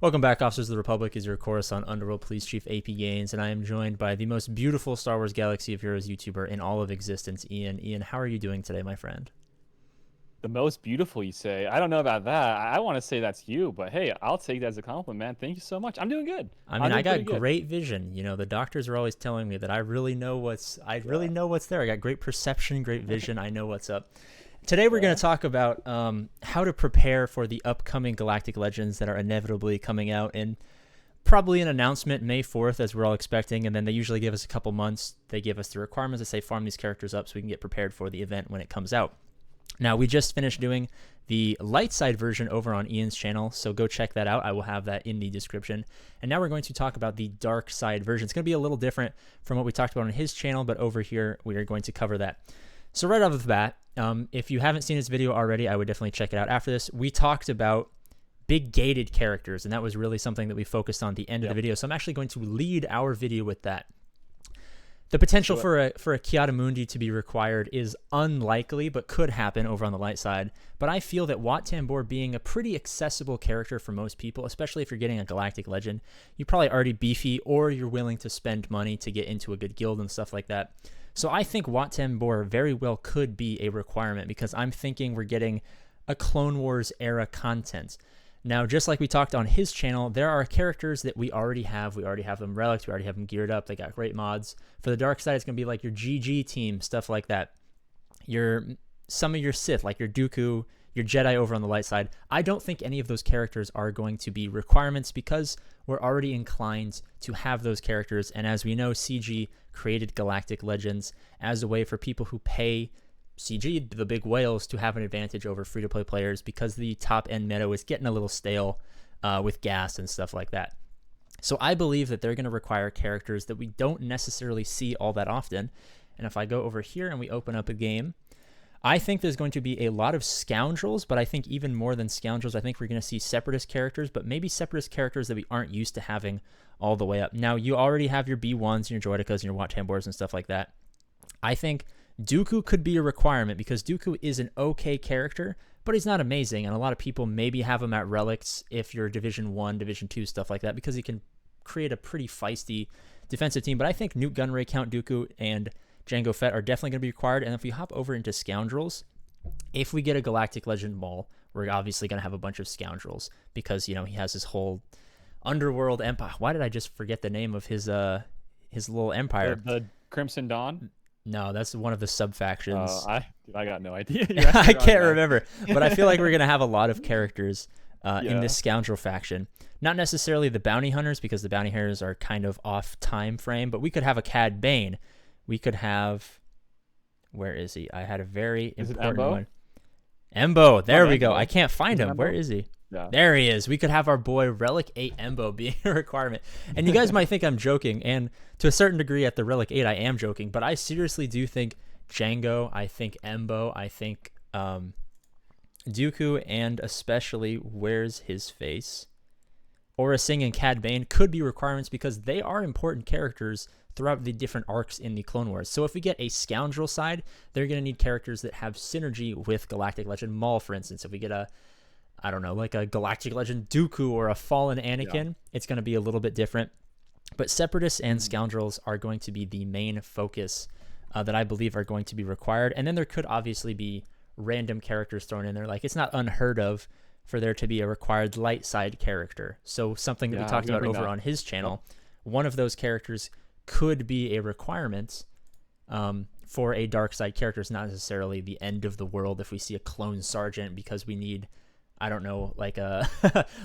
Welcome back, Officers of the Republic. Is your Coruscant Underworld Police Chief AP Gaines, and I am joined by the most beautiful Star Wars Galaxy of Heroes YouTuber in all of existence, Ian. Ian, how are you doing today, my friend? The most beautiful, you say? I don't know about that. I want to say that's you, but hey, I'll take that as a compliment, man. Thank you so much. I'm doing good. I I'm mean, I doing pretty got good. great vision. You know, the doctors are always telling me that I really Yeah. know what's there. I got great perception, great vision. I know what's up. Today we're going Yeah. to talk about how to prepare for the upcoming Galactic Legends that are inevitably coming out in probably an announcement May 4th, as we're all expecting, and then they usually give us a couple months. They give us the requirements to say farm these characters up so we can get prepared for the event when it comes out. Now, we just finished doing the light side version over on Ian's channel, so go check that out. I will have that in the description. And now we're going to talk about the dark side version. It's going to be a little different from what we talked about on his channel, but over here we are going to cover that. So right off the bat, if you haven't seen this video already, I would definitely check it out after this. We talked about big gated characters, and that was really something that we focused on at the end of the Yep. video. So I'm actually going to lead our video with that. The potential Do it. for a Kiata Mundi to be required is unlikely, but could happen over on the light side. But I feel that Wat Tambor being a pretty accessible character for most people, especially if you're getting a Galactic Legend, you're probably already beefy or you're willing to spend money to get into a good guild and stuff like that. So I think Wat Tambor very well could be a requirement because I'm thinking we're getting a Clone Wars era content. Now, just like we talked on his channel, there are characters that we already have. We already have them relics. We already have them geared up. They got great mods. For the dark side, it's going to be like your GG team, stuff like that. Some of your Sith, like your Dooku, your Jedi over on the light side. I don't think any of those characters are going to be requirements because we're already inclined to have those characters. And as we know, CG created Galactic Legends as a way for people who pay CG, the big whales, to have an advantage over free-to-play players because the top-end meta is getting a little stale with gas and stuff like that. So I believe that they're going to require characters that we don't necessarily see all that often. And if I go over here and we open up a game, I think there's going to be a lot of scoundrels, but I think even more than scoundrels, I think we're going to see separatist characters, but maybe separatist characters that we aren't used to having all the way up. Now, you already have your B1s and your Droidekas and your Wat Tambors and stuff like that. I think Dooku could be a requirement because Dooku is an okay character, but he's not amazing, and a lot of people maybe have him at relics if you're Division 1, Division 2, stuff like that, because he can create a pretty feisty defensive team. But I think Newt Gunray, Count Dooku, and Jango Fett are definitely going to be required. And if we hop over into Scoundrels, if we get a Galactic Legend Maul, we're obviously going to have a bunch of Scoundrels because, you know, he has his whole underworld empire. Why did I just forget the name of his little empire? The Crimson Dawn. No, that's one of the sub factions. I got no idea. You're I asking the can't wrong remember, but I feel like we're gonna have a lot of characters guy. in Yeah. this scoundrel faction. Not necessarily the bounty hunters because the bounty hunters are kind of off time frame, but we could have a Cad Bane. We could have, where is he? I had a very Is it important Embo? one. Embo, there Oh, we go. Embo. I can't find Is it him. Where Embo? is he? Yeah. There he is. We could have our boy Relic 8 Embo being a requirement. And you guys might think I'm joking, and to a certain degree at the Relic 8 I am joking, but I seriously do think Django, I think Embo, I think Dooku, and especially Where's His Face, Aura Singh and Cad Bane could be requirements because they are important characters throughout the different arcs in the Clone Wars. So if we get a scoundrel side, they're going to need characters that have synergy with Galactic Legend Maul, for instance. If we get I don't know, like a Galactic Legend Dooku or a Fallen Anakin, it's going to be a little bit different. But Separatists and Scoundrels are going to be the main focus that I believe are going to be required. And then there could obviously be random characters thrown in there. Like, it's not unheard of for there to be a required light side character. So something that we Yeah, I was talked gonna about bring over that on his channel, one of those characters could be a requirement for a dark side character. It's not necessarily the end of the world if we see a clone sergeant because we need, I don't know, like a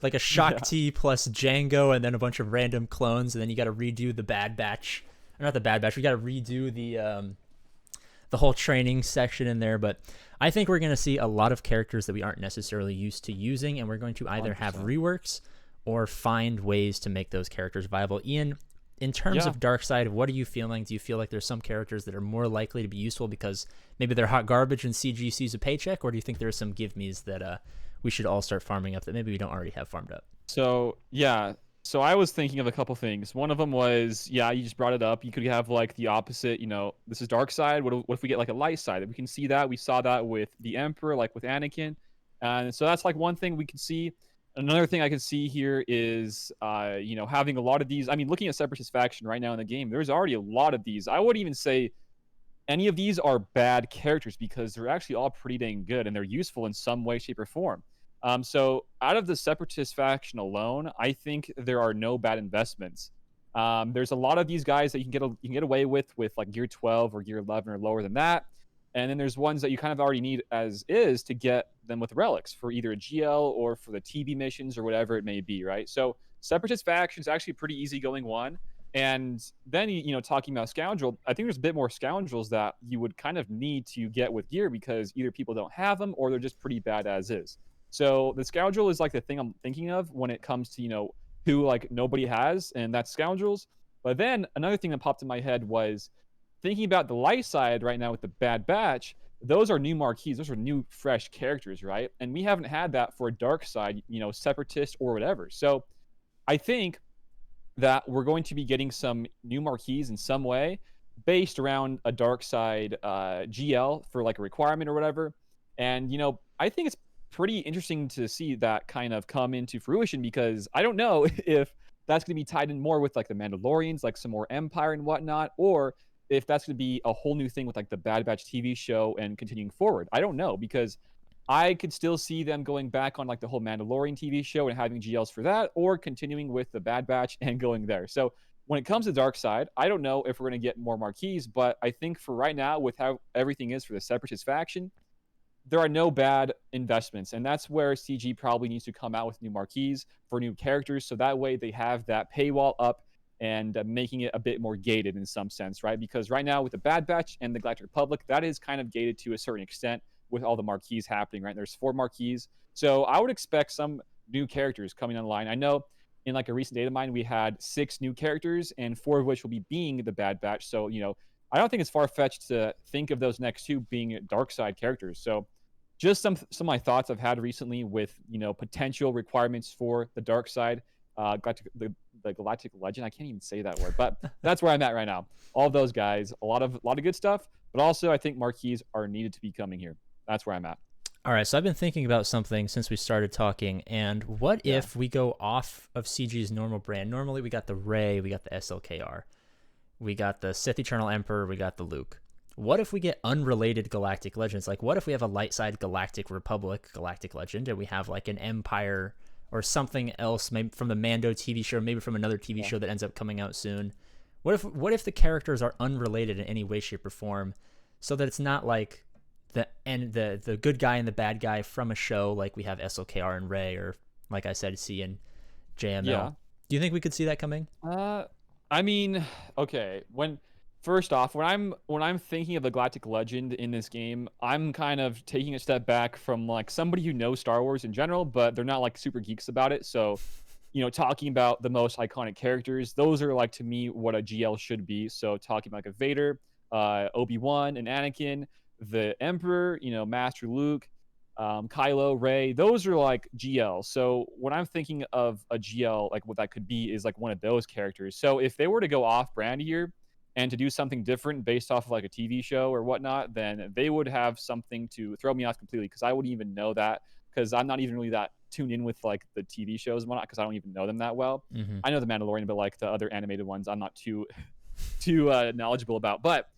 like a Shakti plus Django and then a bunch of random clones, and then you got to redo the Bad Batch. Or not the Bad Batch. We got to redo the whole training section in there. But I think we're going to see a lot of characters that we aren't necessarily used to using, and we're going to either have 100%. reworks or find ways to make those characters viable. Ian, in terms Yeah. of dark side, what are you feeling? Do you feel like there's some characters that are more likely to be useful because maybe they're hot garbage and CG sees a paycheck, or do you think there's some give me's that we should all start farming up that maybe we don't already have farmed up? So yeah. So I was thinking of a couple things. One of them was, yeah, you just brought it up. You could have like the opposite. You know, this is dark side. What if we get like a light side? We can see that. We saw that with the Emperor, like with Anakin, and so that's like one thing we can see. Another thing I can see here is, having a lot of these. I mean, looking at Separatist faction right now in the game, there's already a lot of these. I wouldn't even say any of these are bad characters because they're actually all pretty dang good and they're useful in some way, shape, or form. So out of the Separatist faction alone, I think there are no bad investments. There's a lot of these guys that you can get away with like gear 12 or gear 11 or lower than that. And then there's ones that you kind of already need as is to get them with relics for either a GL or for the TB missions or whatever it may be, right? So Separatist faction is actually a pretty easygoing one. And then, talking about Scoundrel, I think there's a bit more Scoundrels that you would kind of need to get with gear because either people don't have them or they're just pretty bad as is. So the Scoundrel is like the thing I'm thinking of when it comes to, who like nobody has, and that's Scoundrels. But then another thing that popped in my head was thinking about the light side right now with the Bad Batch. Those are new marquees. Those are new, fresh characters, right? And we haven't had that for a dark side, Separatist or whatever. So I think that we're going to be getting some new marquees in some way based around a dark side GL for like a requirement or whatever. And I think it's pretty interesting to see that kind of come into fruition because I don't know if that's going to be tied in more with like the Mandalorians, like some more Empire and whatnot, or if that's going to be a whole new thing with like the Bad Batch TV show and continuing forward. I don't know because I could still see them going back on like the whole Mandalorian TV show and having GLs for that, or continuing with the Bad Batch and going there. So when it comes to Dark Side, I don't know if we're going to get more marquees, but I think for right now, with how everything is for the Separatist faction, there are no bad investments. And that's where CG probably needs to come out with new marquees for new characters. So that way they have that paywall up and making it a bit more gated in some sense, right? Because right now with the Bad Batch and the Galactic Republic, that is kind of gated to a certain extent with all the marquees happening, right? There's 4 marquees. So I would expect some new characters coming online. I know in like a recent data mine, we had 6 new characters and 4 of which will be being the Bad Batch. So, I don't think it's far fetched to think of those next 2 being dark side characters. So just some of my thoughts I've had recently with, potential requirements for the dark side, the Galactic Legend. I can't even say that word, but that's where I'm at right now. All of those guys, a lot of good stuff, but also I think marquees are needed to be coming here. That's where I'm at. All right, so I've been thinking about something since we started talking, and what if we go off of CG's normal brand? Normally we got the Rey, we got the SLKR, we got the Sith Eternal Emperor, we got the Luke. What if we get unrelated Galactic Legends? Like, what if we have a light side Galactic Republic Galactic Legend, and we have like an Empire or something else, maybe from the Mando TV show, maybe from another TV show that ends up coming out soon? What if the characters are unrelated in any way, shape, or form, so that it's not like the good guy and the bad guy from a show like we have SLKR and Rey, or like I said, C and JML. Yeah. Do you think we could see that coming? I mean, okay. First off, when I'm thinking of the Galactic Legend in this game, I'm kind of taking a step back from like somebody who knows Star Wars in general, but they're not like super geeks about it. So, talking about the most iconic characters, those are like to me what a GL should be. So talking about like a Vader, Obi-Wan, and Anakin, the Emperor, Master Luke, Kylo, Rey, those are like GL. So when I'm thinking of a GL, like what that could be is like one of those characters. So if they were to go off brand here and to do something different based off of like a TV show or whatnot, then they would have something to throw me off completely because I wouldn't even know that because I'm not even really that tuned in with like the TV shows and whatnot because I don't even know them that well. Mm-hmm. I know the Mandalorian, but like the other animated ones, I'm not too knowledgeable about. But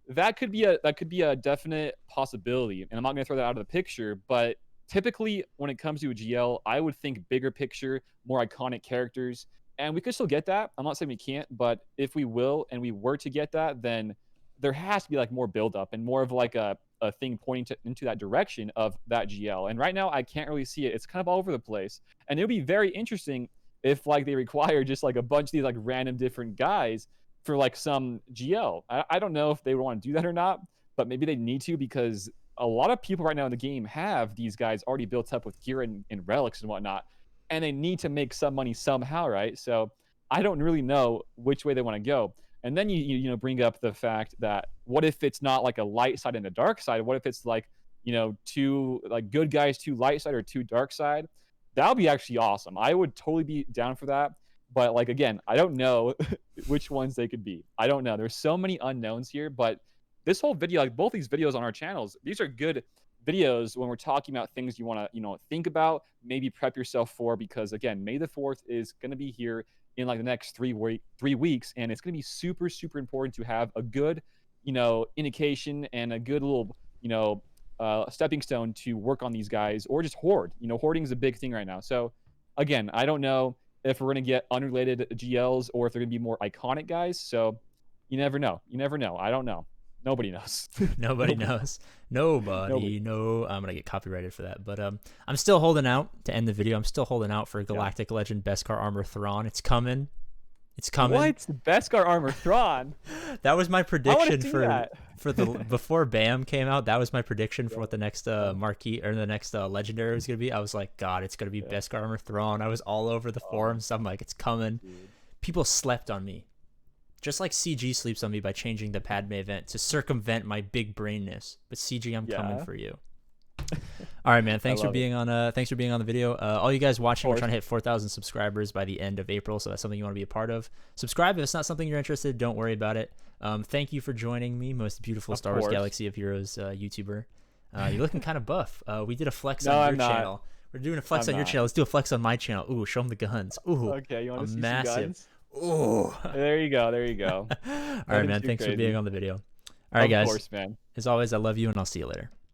that could be a definite possibility, and I'm not going to throw that out of the picture. But typically, when it comes to a GL, I would think bigger picture, more iconic characters, and we could still get that. I'm not saying we can't, but if we will and we were to get that, then there has to be like more build up and more of like a thing pointing into that direction of that GL. And right now, I can't really see it. It's kind of all over the place, and it would be very interesting if like they require just like a bunch of these like random different guys for like some GL. I don't know if they would want to do that or not, but maybe they need to because a lot of people right now in the game have these guys already built up with gear and relics and whatnot, and they need to make some money somehow, right? So I don't really know which way they want to go. And then you bring up the fact that what if it's not like a light side and a dark side? What if it's like 2 like good guys, 2 light side or 2 dark side? That would be actually awesome. I would totally be down for that. But like again, I don't know which ones they could be. I don't know. There's so many unknowns here, but this whole video, like both these videos on our channels, these are good videos when we're talking about things you want to, think about, maybe prep yourself for, because again, May the 4th is going to be here in like the next 3 weeks, and it's going to be super, super important to have a good, indication and a good little, stepping stone to work on these guys, or just hoard. Hoarding is a big thing right now. So again, I don't know if we're going to get unrelated GLs or if they're going to be more iconic guys. So you never know. You never know. I don't know. Nobody knows. Nobody Nobody. knows. Nobody. Nobody. No, I'm gonna get copyrighted for that. But I'm still holding out to end the video. I'm still holding out for Yeah. Galactic Legend Beskar Armor Thrawn. It's coming. It's coming. What? Beskar armor Thrawn? That was my I want prediction to see for that. the before BAM came out. That was my prediction for what the next marquee or the next legendary was gonna be. I was like, God, it's gonna be Beskar Armor Thrawn. I was all over the forums. So I'm like, it's coming. Dude. People slept on me. Just like CG sleeps on me by changing the Padme event to circumvent my big brainness. But CG, I'm coming for you. All right, man. Thanks for being on. Thanks for being on the video. All you guys watching, we're trying to hit 4,000 subscribers by the end of April, so that's something you want to be a part of. Subscribe if it's not something you're interested. Don't worry about it. Thank you for joining me, most beautiful Star Wars Galaxy of Heroes YouTuber. You're looking kind of buff. We did a flex on your channel. We're doing a flex on your channel. Let's do a flex on my channel. Ooh, show them the guns. Ooh, okay. You want to see massive. some guns? Ooh. There you go. There you go. All right, man. Thanks for being on the video. All right, guys. Of course, man. As always, I love you, and I'll see you later.